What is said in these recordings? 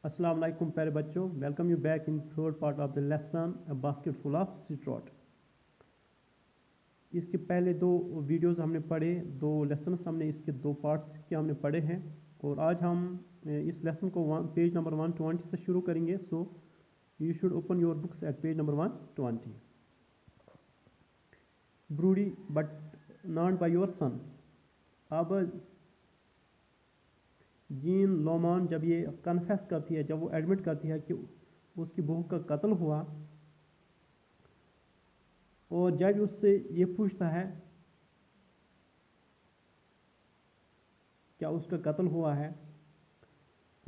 अस्सलाम वालेकुम प्यारे बच्चों, welcome you back in third part of the lesson a basket full of strut. इसके पहले दो वीडियोस हमने पढ़े, दो लेसन्स हमने इसके दो पार्ट्स इसके हमने पढ़े हैं और आज हम इस लेसन को पेज नंबर 120 से शुरू करेंगे। So you should open your books at page number 120। Brodie but not by your son. अब जीन लोमान जब ये कन्फेस करती है, जब वो एडमिट करती है कि उसकी बहू का कत्ल हुआ और जज उससे ये पूछता है क्या उसका कत्ल हुआ है,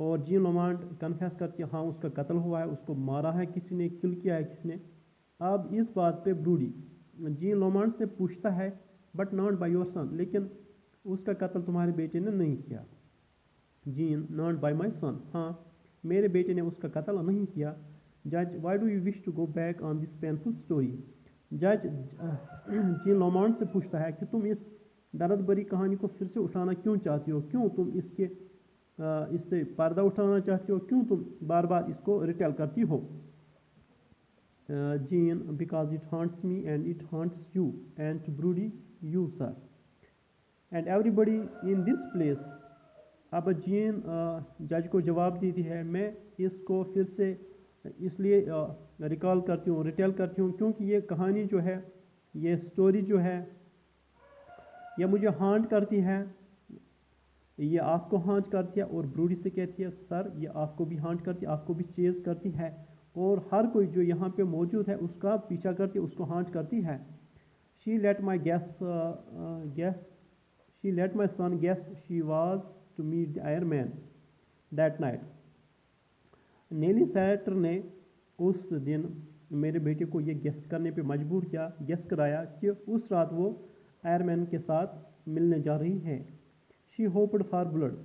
और जीन लोमान कन्फेस करती है हाँ उसका कत्ल हुआ है, उसको मारा है किसी ने, किल किया है किसी ने। अब इस बात पे ब्रूडी जीन लोमान से पूछता है but not by your son, लेकिन उसका कत्ल तुम्हारे बेटे ने नहीं किया। Jean not by my son, हाँ मेरे बेटे ने उसका कत्ल नहीं किया। जज why do you wish to go back on this painful story. जज जीन लोमान से पूछता है कि तुम इस दर्द भरी कहानी को फिर से उठाना क्यों चाहती हो, क्यों तुम इससे पर्दा उठाना चाहती हो, क्यों तुम बार बार इसको रिटेल करती हो। Jean because it haunts me and it haunts you and to Brodie you sir and everybody in this place. अब जीन जज को जवाब देती है मैं इसको फिर से इसलिए रिकॉल करती हूँ, रिटेल करती हूँ, क्योंकि ये कहानी जो है, ये स्टोरी जो है, ये मुझे हांट करती है, ये आपको हांट करती है। और ब्रूडी से कहती है सर ये आपको भी हांट करती है, आपको भी चेज करती है, और हर कोई जो यहाँ पे मौजूद है उसका पीछा करती है, उसको हांट करती है। She let my she let my son guess she was to meet the iron man that night. Nellie Satter ने उस दिन मेरे बेटे को ये गेस करने पे मजबूर किया, गेस कराया कि उस रात वो आयरन मैन के साथ मिलने जा रही है। शी होप्ड फॉर ब्लड,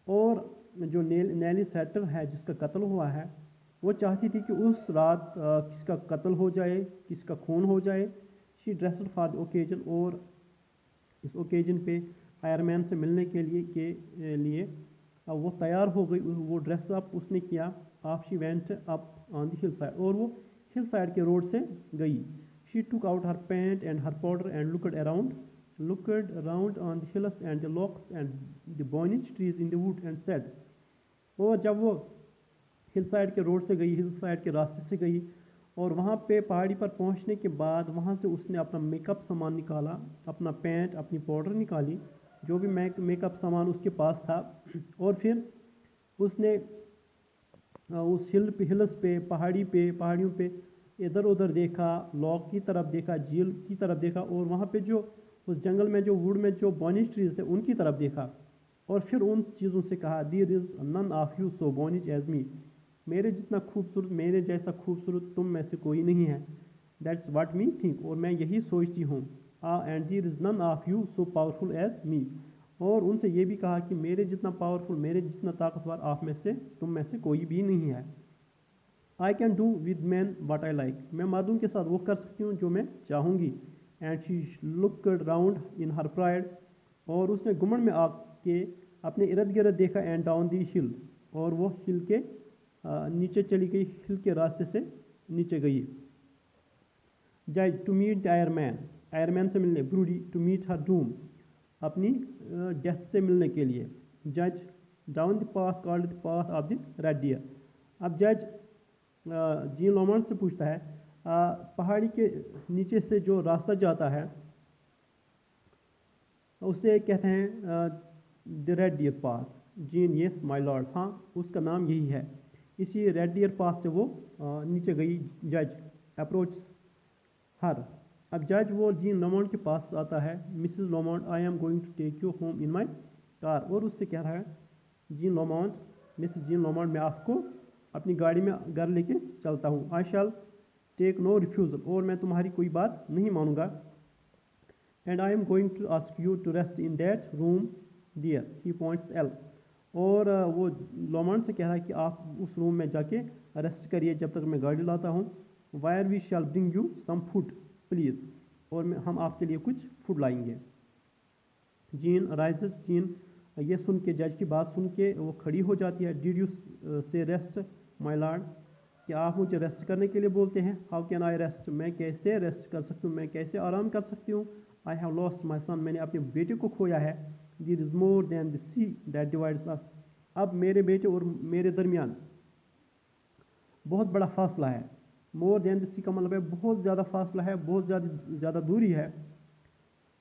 और जो नेली सैटर है जिसका कत्ल हुआ है, वो चाहती थी कि उस रात किसका कत्ल हो जाए, किसका खून हो जाए। She dressed for the occasion, और इस ओकेजन पे आयरन मैन से मिलने के लिए वो तैयार हो गई, वो ड्रेस अप उसने किया। आप she went up on the hill side, और वो हिल साइड के रोड से गई। She took out her paint and her powder and looked around on the hills and the lochs and the bonny trees in the wood and said. और जब वो hill side के road से गई, हिल side के रास्ते से गई, और वहाँ पे पहाड़ी पर पहुँचने के बाद वहाँ से उसने अपना मेकअप सामान निकाला, अपना पेंट, अपनी पाउडर निकाली, जो भी मेकअप सामान उसके पास था। और फिर उसने उस हिल्स पे, पहाड़ियों पे इधर उधर देखा, लॉक की तरफ देखा, झील की तरफ देखा, और वहाँ पे जो उस जंगल में जो वुड में जो बॉनिज ट्रीज थे उनकी तरफ देखा, और फिर उन चीज़ों से कहा there is none of you so bonny as me. मेरे जितना खूबसूरत, मेरे जैसा खूबसूरत तुम में से कोई नहीं है। दैट्स वाट मी थिंक, और मैं यही सोचती हूँ। And there is none of you so powerful as me, और उनसे ये भी कहा कि मेरे जितना पावरफुल, मेरे जितना ताकतवर आप में से, तुम में से कोई भी नहीं है। I can do with man what I like, मैं मर्दों के साथ वो कर सकती हूँ जो मैं चाहूँगी। And she looked round in her pride, और उसने घुमंड में आके अपने इर्द गिर्द देखा। एंड डाउन दी हिल, और वो हिल के नीचे चली गई, हिल के रास्ते से नीचे गई। जज to meet the iron man से मिलने। Broody to meet her doom, अपनी डेथ से मिलने के लिए। जज down the path called the path of the red deer. अब जज जीन लोमान से पूछता है पहाड़ी के नीचे से जो रास्ता जाता है उसे कहते हैं the red deer path. Jean yes my lord, हाँ उसका नाम यही है। इसी रेड डियर पाथ से वो नीचे गई। जज अप्रोच हर, अब जज वो जीन लोमान के पास आता है। Mrs Loman I am going to take you home in my car, और उससे कह रहा है Jean Loman, Mrs Jean Loman, मैं आपको अपनी गाड़ी में घर लेके चलता हूँ। I shall take no refusal, और मैं तुम्हारी कोई बात नहीं मानूंगा। And I am going to ask you to rest in that room dear, he points एल, और वो लोमान से कह रहा है कि आप उस रूम में जाके रेस्ट करिए जब तक मैं गाड़ी लाता हूँ। Where we shall bring you some food please, और हम आपके लिए कुछ फूड लाएंगे। जीन राइजेस, जीन ये सुन के, जज की बात सुन के वो खड़ी हो जाती है. डिड यू से रेस्ट माई लॉर्ड, क्या आप मुझे रेस्ट करने के लिए बोलते हैं? हाउ कैन आई रेस्ट, मैं कैसे रेस्ट कर सकती हूँ, मैं कैसे आराम कर सकती हूँ? आई हैव लॉस्ट माई सन, मैंने अपने बेटे को खोया है. There is more than the sea that divides us, अब मेरे बेटे और मेरे दरमियान बहुत बड़ा फासला है. मोर दैन द सी का मतलब है बहुत ज़्यादा फासला है, बहुत ज़्यादा दूरी है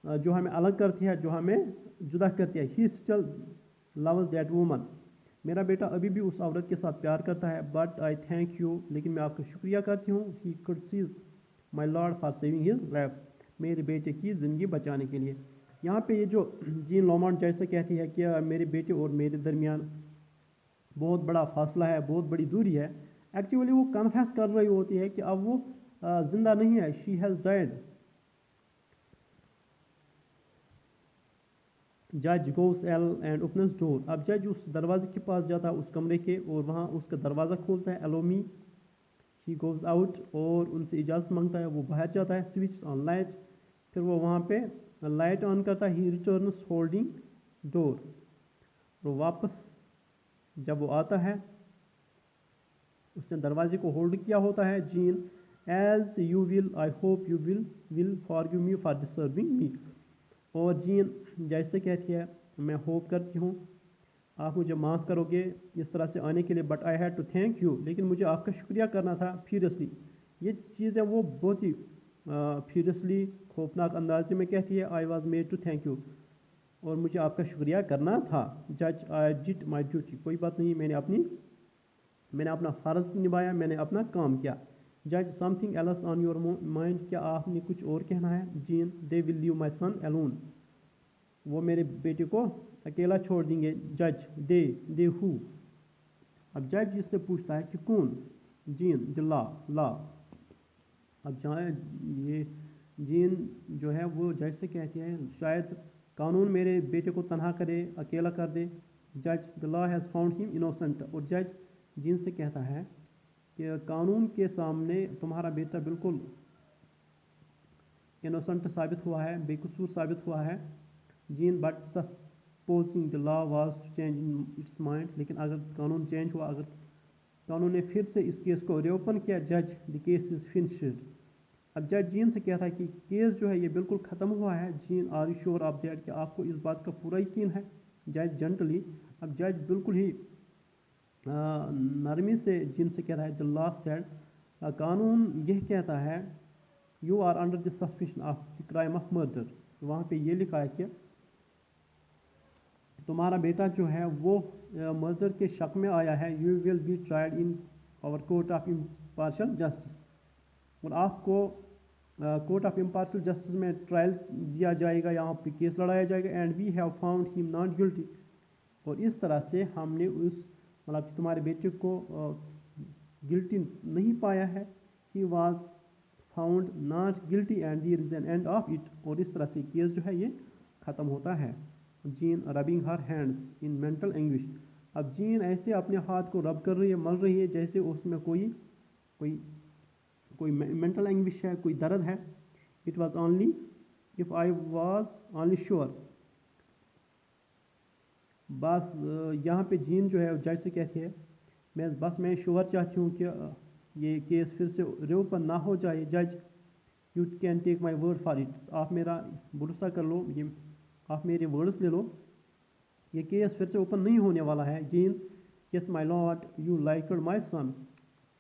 जो हमें अलग करती है, जो हमें जुदा करती है. He still loves that woman, मेरा बेटा अभी भी उस औरत के साथ प्यार करता है. बट आई थैंक यू, लेकिन मैं आपका शुक्रिया करती हूँ. He could seize my lord for saving his life, मेरे बेटे की ज़िंदगी बचाने के लिए. यहाँ पे ये जो जीन लॉमार्ट जैसे कहती है कि मेरे बेटे और मेरे दरमियान बहुत बड़ा फासला है, बहुत बड़ी दूरी है, एक्चुअली वो कन्फेस कर रही होती है कि अब वो ज़िंदा नहीं है. She has died. जज गोस एल एंड ओपन्स डोर, अब जज उस दरवाजे के पास जाता है उस कमरे के, और वहाँ उसका दरवाज़ा खोलता है. एलोमी, ही गोज़ आउट, और उनसे इजाज़त मांगता है, वो बाहर जाता है. स्विच ऑन लाइट, फिर वो वहाँ पे लाइट ऑन करता है. ही रिटर्न्स होल्डिंग डोर, और वापस जब वो आता है उसने दरवाजे को होल्ड किया होता है. Jean, as you will, I hope you will forgive me for disturbing me, और जीन जैसे कहती है मैं होप करती हूँ आप मुझे माफ़ करोगे इस तरह से आने के लिए. But I had to thank you, लेकिन मुझे आपका शुक्रिया करना था फ्यूरियसली. ये चीज़ है वो बहुत ही फ्यूरियसली खौफनाक अंदाजे में कहती है. I was made to thank you, और मुझे आपका शुक्रिया करना था. जज, आई डिड माई ड्यूटी, कोई बात नहीं, मैंने अपना फ़र्ज़ निभाया, मैंने अपना काम किया. जज, something else on your mind, क्या आपने कुछ और कहना है? Jean, they will leave my son alone, वो मेरे बेटे को अकेला छोड़ देंगे. जज, दे हु, अब जज इससे पूछता है कि कौन? Gene, the law. अब जहाँ ये जीन जो है वो जज से कहती है शायद कानून मेरे बेटे को तनहा करे, अकेला कर दे. जज, the law has found him innocent, और जज जीन से कहता है कि कानून के सामने तुम्हारा बेटा बिल्कुल इनोसेंट साबित हुआ है, बेकसूर साबित हुआ है. Jean, but supposing the law was to change its mind, लेकिन अगर कानून चेंज हुआ, अगर कानून ने फिर से इस केस को रीओपन किया. जज, द केस इज़ फिनिश्ड, अब जज जीन से कहता है कि केस जो है ये बिल्कुल ख़त्म हुआ है. Jean, are you sure of that, कि आपको इस बात का पूरा यकीन है? जज, जेंटली, अब जज बिल्कुल ही नरमी से जीन से कहता है द लॉ सेड, कानून यह कहता है you are under the suspicion of the crime of murder, वहाँ पे ये लिखा है कि तुम्हारा बेटा जो है वो मर्डर के शक में आया है. You will be tried in our court of impartial justice, और आपको कोर्ट ऑफ इम्पार्शियल जस्टिस में ट्रायल दिया जाएगा, यहाँ पे केस लड़ाया जाएगा. And we have found him not guilty, और इस तरह से हमने उस मतलब तुम्हारे बेटे को गिल्टी नहीं पाया है. He was found not guilty and there is an end of it, और इस तरह से केस जो है ये ख़त्म होता है. Gene, rubbing her hands in mental anguish, अब जीन ऐसे अपने हाथ को रब कर रही है, मल रही है, जैसे उसमें कोई मेंटल एंग्विश है, कोई दर्द है. It was only if I was only sure, बस यहाँ पे जीन जो है जज से कहती है मैं श्योर चाहती हूँ कि ये केस फिर से रीओपन ना हो जाए. जज, you can take my word for it, आप मेरा भरोसा कर लो, ये आप मेरे वर्ड्स ले लो, ये केस फिर से ओपन नहीं होने वाला है. Jean, yes my Lord, you liked my son,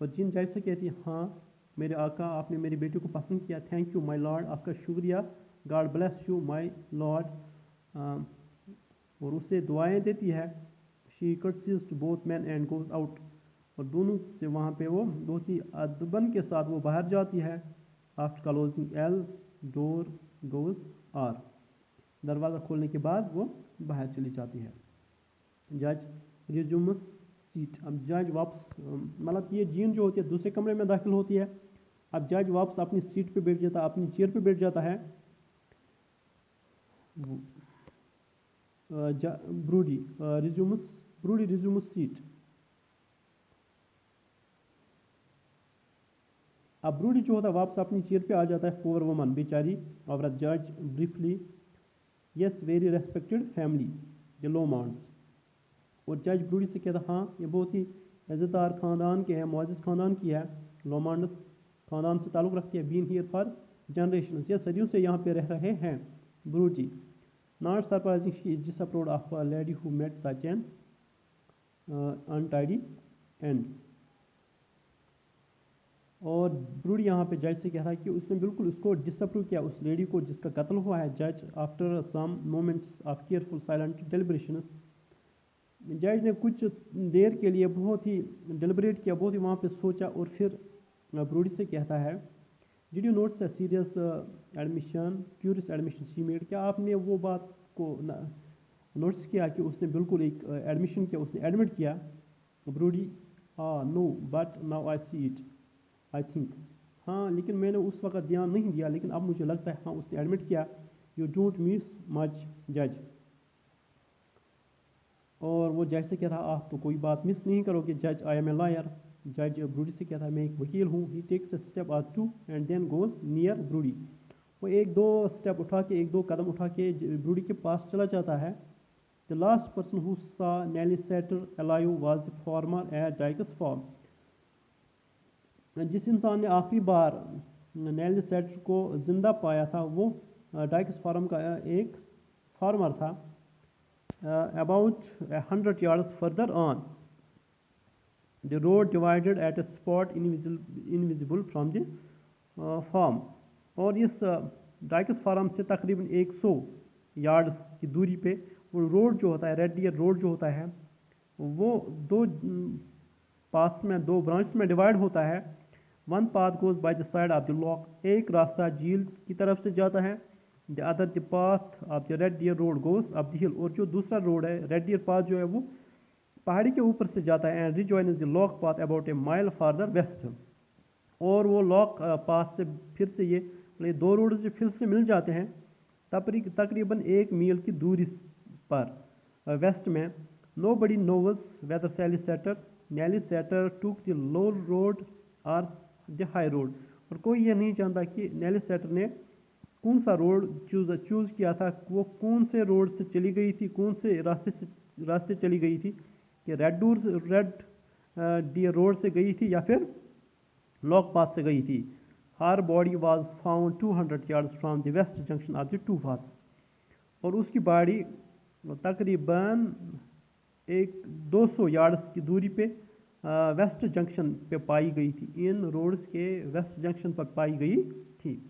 और जीन जज से कहती है हाँ मेरे आका, आपने मेरे बेटे को पसंद किया. थैंक यू माई लॉर्ड, आपका शुक्रिया. God bless you my lord, और उसे दुआएं देती है. She curses to both man and goes out, और दोनों से वहाँ पे वो बहुत ही अदबन के साथ वो बाहर जाती है. आफ्टर क्लोजिंग एल डोर गोज आर, दरवाज़ा खोलने के बाद वो बाहर चली जाती है. जज रिज्यूम्स सीट, अब जज वापस मतलब ये जीन जो होती है दूसरे कमरे में दाखिल होती है. अब जज वापस अपनी सीट पे बैठ जाता है, अपनी चेयर पे बैठ जाता है. ब्रूडी रिज्यूम्स सीट, अब ब्रूडी जो होता है वापस अपनी चेयर पे आ जाता है. पुअर वुमन, बेचारी औरत. जज briefly, yes very respected family, the Lomands. और जज ब्रूडी से कहता हाँ ये बहुत ही इज़्ज़तदार ख़ानदान के हैं, मुअज़्ज़ज़ ख़ानदान की है, लोमांडस ख़ानदान से ताल्लुक़ रखती है, बीन हियर फॉर जनरेशन, ये सदियों से यहाँ पे रह रहे हैं। Brodie not surprising she is disapproved of a lady who met such an untidy end. और ब्रूडी यहाँ पे जज से कह रहा है कि उसने बिल्कुल उसको डिसअप्रूव किया, उस लेडी को जिसका कत्ल हुआ है। जज after some moments of careful silent deliberations, जज ने कुछ देर के लिए बहुत ही डेलिब्रेट किया, बहुत ही वहाँ पे सोचा, और फिर ब्रूडी से कहता है did you notes a serious admission curious admission she made, क्या आपने वो बात को नोटिस किया कि उसने बिल्कुल एक एडमिशन किया, उसने एडमिट किया। Brodie no but now I see it I think, हाँ लेकिन मैंने उस वक्त ध्यान नहीं दिया, लेकिन अब मुझे लगता है हाँ उसने एडमिट किया। यू डोंट मिस मच जज, और वो जज से कह रहा आप तो कोई बात मिस नहीं करोगे जज, आई एम ए लॉयर। जज ब्रूडी से कहता है मैं एक वकील हूँ। He takes a step or two and then goes near Brody, वो एक दो स्टेप उठा के, एक दो कदम उठा के ब्रूडी के पास चला जाता है। The last person who saw Nellie Setter alive was the farmer at Dykes farm, जिस इंसान ने आखिरी बार नेली सेटर को ज़िंदा पाया था वो डाइकस फार्म का एक फार्मर था। About 100 yards further on, the road divided at a spot invisible from the farm, और इस डाइकस फार्म से तकरीबन 100 यार्ड्स की दूरी पे वो रोड जो होता है, रेड डियर रोड जो होता है, वो दो पास में, दो ब्रांच में डिवाइड होता है। One path goes by the side of the loch, एक रास्ता झील की तरफ से जाता है। The other the path of the red deer road goes up the hill, और जो दूसरा रोड है रेड डियर पाथ जो है वो पहाड़ी के ऊपर से जाता है। And rejoins the loch path about a mile farther west, और वो लॉक पाथ से फिर से ये दो रोड से फिर से मिल जाते हैं तकरीबन 1 मील की दूरी पर वेस्ट में। Nobody knows whether Sally Setter Nellie Setter took the low road or the high road, और कोई ये नहीं जानता कि नेली सेटर ने कौन सा रोड चूज़ किया था, वो कौन से रोड से चली गई थी, कौन से रास्ते चली गई थी, कि रेड डियर रोड से गई थी या फिर लॉक पाथ से गई थी। Her body was found 200 yards from the west junction of the two paths, और उसकी बॉडी तकरीबन 200 यार्ड्स की दूरी पे वेस्ट जंक्शन पे पाई गई थी, इन रोड्स के वेस्ट जंक्शन पर पाई गई थी।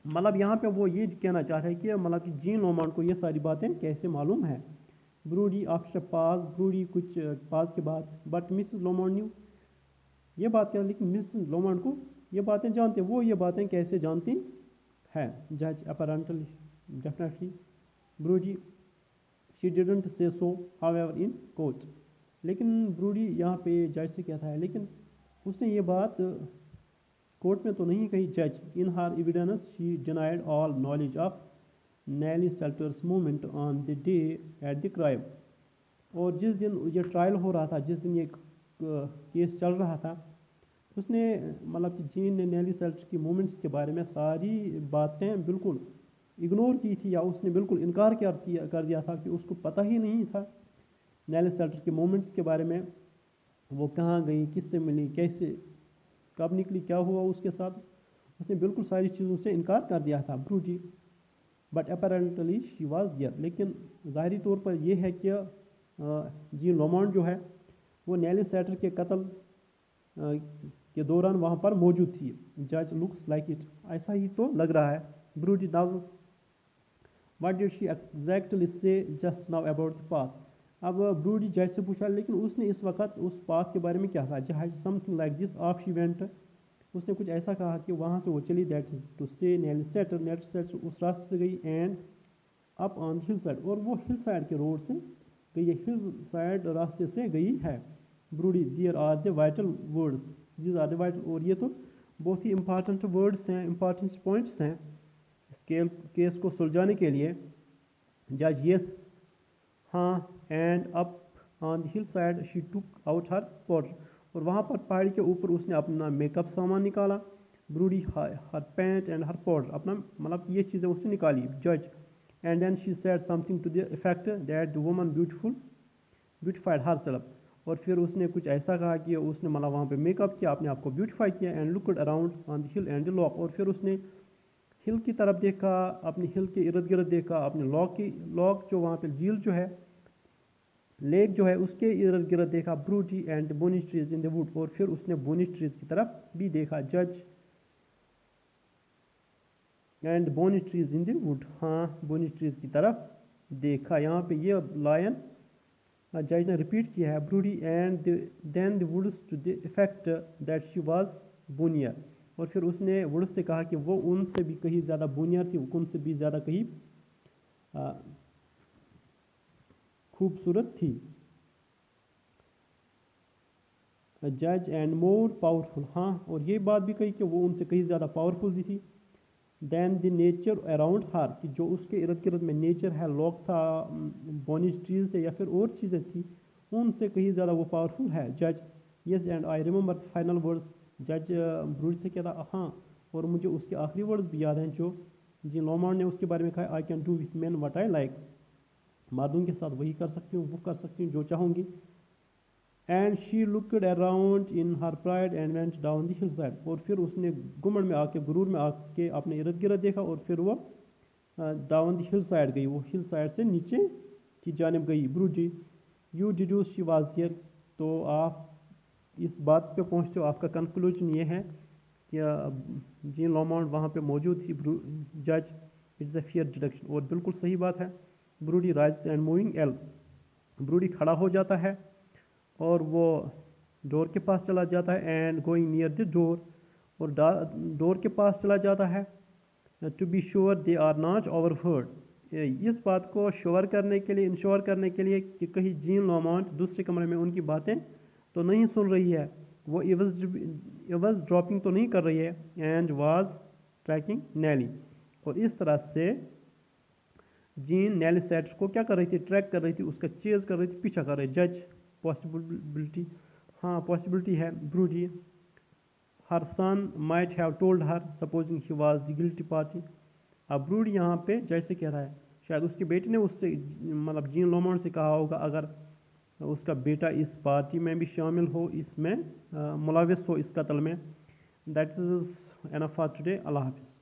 मतलब यहाँ पे वो ये कहना चाह रहे हैं कि मतलब कि जीन लोमांड को ये सारी बातें कैसे मालूम है। ब्रूडी आफ्टर पास, ब्रूडी कुछ पास के बाद, बट मिसेस लोमांड न्यू, ये बात क्या, लेकिन मिसेस लोमांड को ये बातें जानते, वो ये बातें कैसे जानती है। जज apparently definitely Brodie she didn't say so however in court, लेकिन ब्रूडी यहाँ पे जज से कहता है लेकिन उसने ये बात कोर्ट में तो नहीं कही। जज in her evidence she denied all knowledge of Nellie Selter's movement on the day at the crime, और जिस दिन ये ट्रायल हो रहा था, जिस दिन ये केस चल रहा था, उसने मतलब कि जीन ने नेली सेल्टर की मूवमेंट्स के बारे में सारी बातें बिल्कुल इग्नोर की थी, या उसने बिल्कुल इनकार कर दिया था कि उसको पता ही नहीं था नेली सेल्टर के मूवमेंट्स के बारे में। वो कहाँ गई, किससे मिली, कैसे, कब निकली, क्या हुआ उसके साथ, उसने बिल्कुल सारी चीज़ों से इनकार कर दिया था Brodie. But apparently she was there, लेकिन ज़ाहरी तौर पर यह है कि जीन लोमांड जो है वो नेली सेल्टर के कत्ल के दौरान वहाँ पर मौजूद थी। जज लुक्स लाइक इट, ऐसा ही तो लग रहा है। Brodie now what did she exactly say just now about the path, अब ब्रूडी जज से पूछा लेकिन उसने इस वक्त उस पाथ के बारे में क्या कहा। जज something like this of she went, उसने कुछ ऐसा कहा कि वहाँ से वो चली, दैट टू से नेली सेटर उस रास्ते से गई, and up on hill side, और वो हिल साइड के रोड से गई है, हिल साइड रास्ते से गई है। Brodie there are the vital words, these are the vital, और ये तो बहुत ही इंपॉर्टेंट वर्ड्स हैं, इंपॉर्टेंट पॉइंट्स हैं इस केस को सुलझाने के लिए। जज यस हाँ, and up on the hill side she took out her powder, और वहाँ पर पहाड़ी के ऊपर उसने अपना मेकअप सामान निकाला। Broody her pant and her powder, अपना मतलब ये चीज़ें उसने निकाली। जज and then she said something to the effect that the woman beautified herself. और फिर उसने कुछ ऐसा कहा कि उसने मतलब वहाँ पे मेकअप किया, अपने आप को ब्यूटीफाई किया, and looked around on the hill and the lock, और फिर उसने हिल की तरफ देखा, अपनी हिल के इर्द गिर्द देखा, अपने लॉक जो वहाँ पे झील जो है, लेक जो है, उसके इर्द गिर्द देखा, Brodie and bony trees in the wood, और फिर उसने बोनी ट्रीज की तरफ भी देखा, जज and bony trees in the wood, हाँ बोनी ट्रीज की तरफ देखा। यहाँ पे ये लायन जज ने रिपीट किया है, Brodie and then the woods to the effect that she was bonnier, और फिर उसने वुड्स से कहा कि वो उनसे भी कहीं ज़्यादा बोनियर थी, उनसे भी ज़्यादा कहीं खूबसूरत थी। जज एंड मोर पावरफुल, हाँ और ये बात भी कही कि वो उनसे कहीं ज़्यादा पावरफुल भी थी। दैन द नेचर अराउंड हर, कि जो उसके इर्द गिर्द में नेचर है, लॉक था, बोनी ट्रीज थे या फिर और चीज़ें थी, उनसे कहीं ज़्यादा वो पावरफुल है। जज yes and I remember the final words, जज ब्रूड से कहता हाँ और मुझे उसके आखिरी वर्ड्स भी याद हैं जो जिन लोमार्ड ने उसके बारे में कहा, I can do with man what I like, मर्दों के साथ वही कर सकती हूँ, वो कर सकती हूँ जो चाहूँगी। And she looked around in her pride and went down the hill side, और फिर उसने घुमंड में आके, गुरूर में आके अपने इर्द गिर्द देखा, और फिर वो डाउन द हिल साइड गई, वो हिल साइड से नीचे की जानिब गई। Brodie you deduce she was here, तो आप इस बात पे पहुँचते हो, आपका कंक्लूजन ये है कि जीन लोमार्ड वहाँ पे मौजूद थी। जज इट्स अ फेयर डिडक्शन, और बिल्कुल सही बात है। Broody rise and moving L, broody खड़ा हो जाता है और वो डोर के पास चला जाता है, and going near the door, और डोर के पास चला जाता है। To be sure they are not overheard, इस बात को श्योर करने के लिए, इंश्योर करने के लिए कि कहीं जीन लोमार्ड दूसरे कमरे में उनकी बातें तो नहीं सुन रही है, वो इवज ड्रॉपिंग तो नहीं कर रही है। एंड वाज ट्रैकिंग नेली, और इस तरह से जीन नेली सेट्स को क्या कर रही थी, ट्रैक कर रही थी, उसका चेज कर रही थी, पीछा कर रही। जज पॉसिबिलिटी, हाँ पॉसिबिलिटी है। Brodie her son might have told her supposing he was the guilty party, अब ब्रूडी यहाँ पे जैसे कह रहा है शायद उसके बेटे ने उससे मतलब जीन लोमार्ड से कहा होगा अगर उसका बेटा इस पार्टी में भी शामिल हो, इसमें मुलविस हो इस कत्ल में। That is enough for today. अल्लाह हाफिज़।